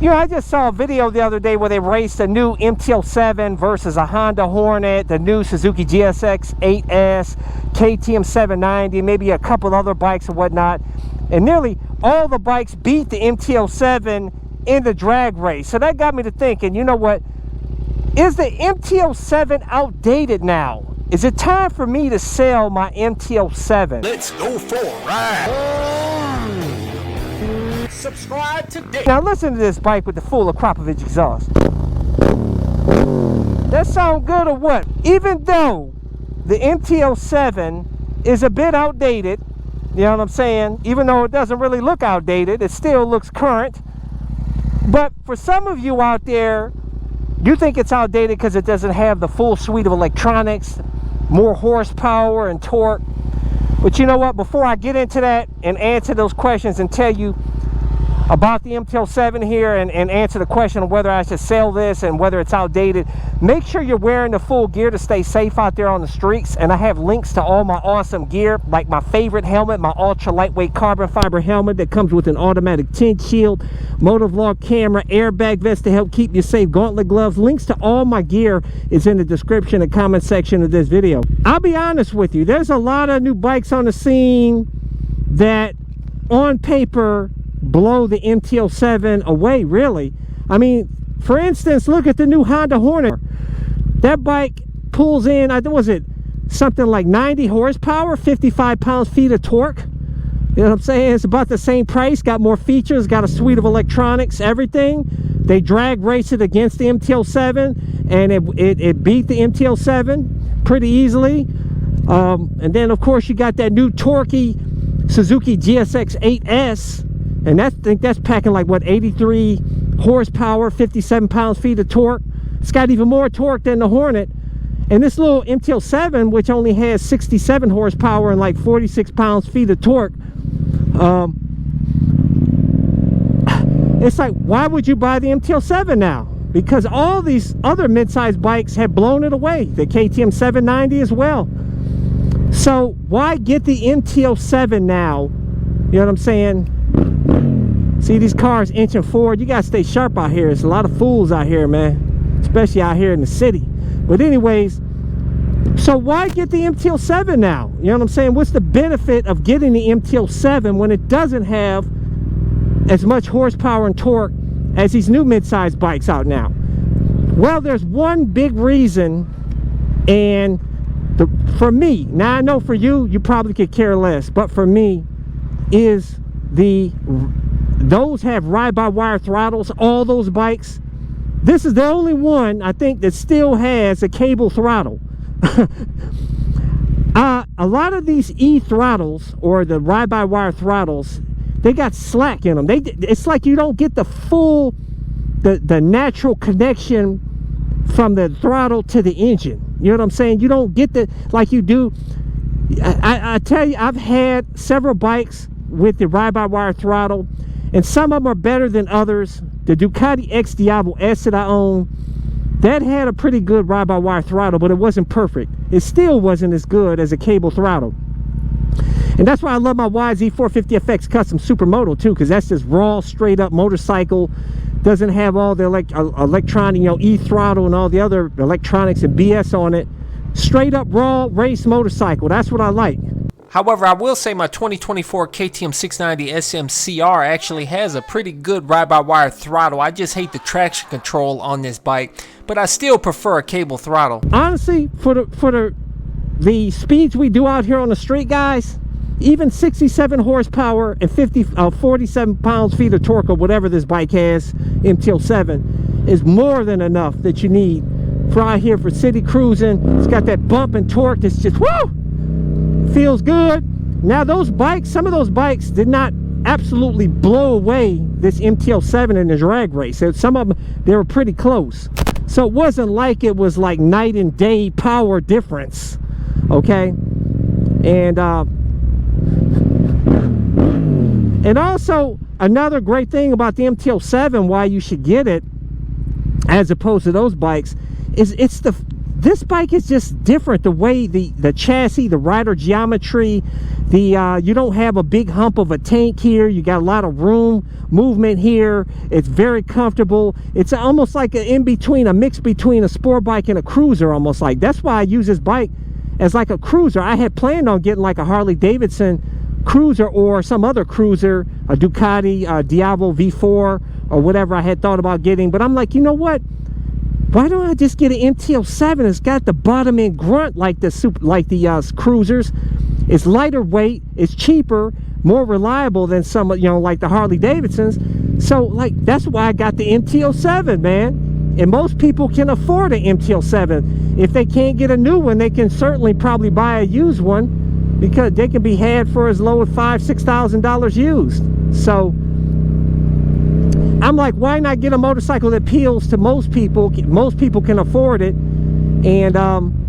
You know, I just saw a video the other day where they raced a new MT-07 versus a Honda Hornet, the new Suzuki GSX-8S KTM 790, maybe a couple other bikes and whatnot. And nearly all the bikes beat the MT-07 in the drag race. So that got me to thinking, you know what? Is the MT-07 outdated now? Is it time for me to sell my MT-07? Let's go for a ride. Subscribe today. Now listen to this bike with the full Akrapovic exhaust. That sound good or what? Even though the MT-07 is a bit outdated, you know what I'm saying? Even though it doesn't really look outdated, it still looks current. But for some of you out there, you think it's outdated because it doesn't have the full suite of electronics, more horsepower and torque. But you know what? Before I get into that and answer those questions and tell you about the MT-07 here and answer the question of whether I should sell this and whether it's outdated, make sure you're wearing the full gear to stay safe out there on the streets. And I have links to all my awesome gear, like my favorite helmet, my ultra lightweight carbon fiber helmet that comes with an automatic tint shield, motovlog camera, airbag vest to help keep you safe, gauntlet gloves. Links to all my gear is in the description and comment section of this video. I'll be honest with you, there's a lot of new bikes on the scene that on paper blow the MT-07 away, really. I mean, for instance, look at the new Honda Hornet. That bike pulls in, I think, was it something like 90 horsepower, 55 pounds-feet of torque. You know what I'm saying? It's about the same price, got more features, got a suite of electronics, everything. They drag raced it against the MT-07, and it beat the MT-07 pretty easily. And then, of course, you got that new torquey Suzuki GSX-8S, and I think that's packing like, what, 83 horsepower, 57 pounds-feet of torque. It's got even more torque than the Hornet. And this little MT-07, which only has 67 horsepower and like 46 pounds-feet of torque, it's like, why would you buy the MT-07 now? Because all these other mid-sized bikes have blown it away. The KTM 790 as well. So why get the MT-07 now? You know what I'm saying? See these cars inching forward. You gotta stay sharp out here. There's a lot of fools out here, man, especially out here in the city. But anyways, so why get the MT-07 now? You know what I'm saying? What's the benefit of getting the MT-07 when it doesn't have as much horsepower and torque as these new mid-sized bikes out now? Well, there's one big reason, and for me, now I know for you, you probably could care less, but for me, is those have ride-by-wire throttles. All those bikes, this is the only one I think that still has a cable throttle. A lot of these e-throttles, or the ride-by-wire throttles, they got slack in them. It's like you don't get the full, the natural connection from the throttle to the engine. You know what I'm saying? You don't get the, like you do. I tell you, I've had several bikes with the ride-by-wire throttle, and some of them are better than others. The Ducati X Diablo S that I own, that had a pretty good ride-by-wire throttle, but it wasn't perfect. It still wasn't as good as a cable throttle. And that's why I love my YZ450FX Custom Supermoto too, because that's just raw, straight up motorcycle. Doesn't have all the electronic, you know, e-throttle and all the other electronics and BS on it. Straight up raw race motorcycle. That's what I like. However, I will say my 2024 KTM 690 SMCR actually has a pretty good ride-by-wire throttle. I just hate the traction control on this bike, but I still prefer a cable throttle. Honestly, for the speeds we do out here on the street, guys, even 67 horsepower and 47 pounds-feet of torque, or whatever this bike has, MT-07, is more than enough that you need for out here for city cruising. It's got that bump and torque that's just, woo! Feels good. Now those bikes, some of those bikes did not absolutely blow away this MT-07 in the drag race. Some of them, they were pretty close. So it wasn't like it was like night and day power difference. Okay? And also another great thing about the MT-07, why you should get it as opposed to those bikes, is this bike is just different. The way the chassis, the rider geometry, You don't have a big hump of a tank here. You got a lot of room, movement here. It's very comfortable. It's almost like a mix between a sport bike and a cruiser, almost like. That's why I use this bike as like a cruiser. I had planned on getting like a Harley Davidson cruiser or some other cruiser, a Ducati Diavolo V4 or whatever I had thought about getting. But I'm like, you know what? Why don't I just get an MT-07? It's got the bottom end grunt like the cruisers. It's lighter weight, it's cheaper, more reliable than some, like the Harley Davidsons. So, like, that's why I got the MT-07, man. And most people can afford an MT-07. If they can't get a new one, they can certainly probably buy a used one, because they can be had for as low as $5,000–$6,000 used. So I'm like, why not get a motorcycle that appeals to most people? Most people can afford it, and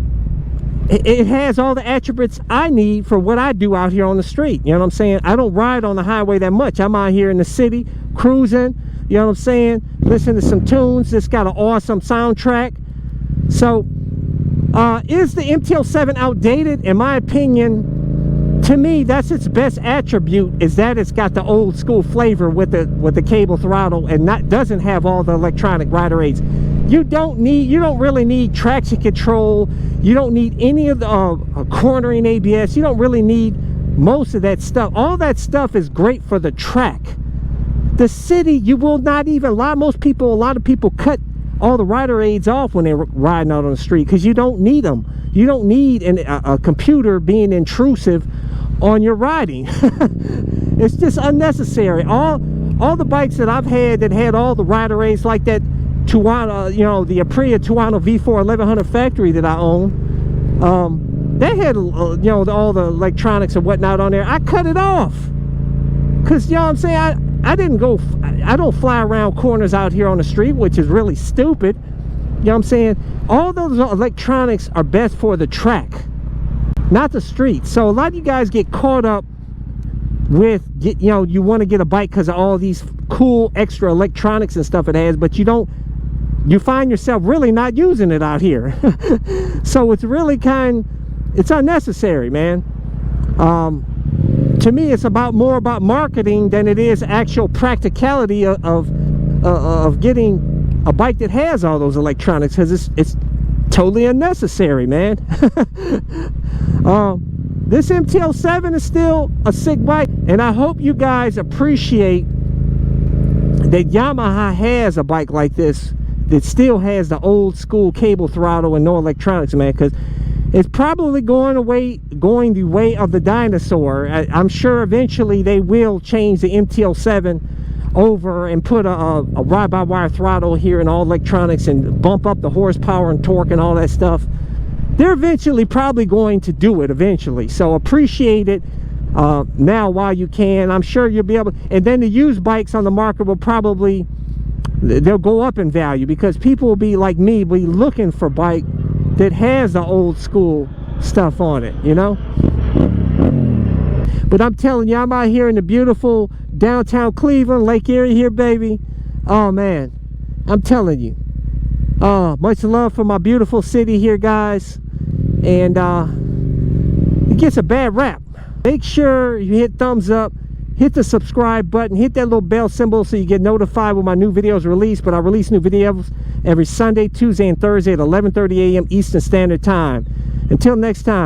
it has all the attributes I need for what I do out here on the street. You know what I'm saying? I don't ride on the highway that much. I'm out here in the city cruising, you know what I'm saying, listening to some tunes. It's got an awesome soundtrack. So is the MT-07 outdated? In my opinion, to me, that's its best attribute, is that it's got the old school flavor with the cable throttle, and doesn't have all the electronic rider aids. You don't really need traction control. You don't need any of the cornering ABS. You don't really need most of that stuff. All that stuff is great for the track. The city, you will not even, a lot of people cut all the rider aids off when they're riding out on the street, because you don't need them. You don't need a computer being intrusive on your riding. It's just unnecessary. All the bikes that I've had that had all the rider aids, like that Tuano, the Aprilia Tuano V4 1100 factory that I own, they had all the electronics and whatnot on there. I cut it off, because you know what I'm saying, I don't fly around corners out here on the street, which is really stupid. You know what I'm saying? All those electronics are best for the track, not the street. So a lot of you guys get caught up with, you want to get a bike because of all these cool extra electronics and stuff it has, but you find yourself really not using it out here. So it's really it's unnecessary, man. To me, it's more about marketing than it is actual practicality of getting a bike that has all those electronics, because it's totally unnecessary, man. This MT-07 is still a sick bike, and I hope you guys appreciate that Yamaha has a bike like this that still has the old school cable throttle and no electronics, man, because it's probably going the way of the dinosaur. I'm sure eventually they will change the MT-07 over and put a ride-by-wire throttle here and all electronics, and bump up the horsepower and torque and all that stuff. They're eventually probably going to do it eventually. So appreciate it now while you can. I'm sure you'll be able, and then the used bikes on the market will probably, they'll go up in value, because people will be like me, be looking for bike that has the old school stuff on it, But I'm telling you, I'm out here in the beautiful downtown Cleveland, Lake Erie here, baby. Oh man, I'm telling you, much love for my beautiful city here, guys. And it gets a bad rap. Make sure you hit thumbs up, hit the subscribe button, hit that little bell symbol so you get notified when my new videos release. But I release new videos every Sunday, Tuesday, and Thursday at 11:30 a.m. Eastern Standard Time. Until next time.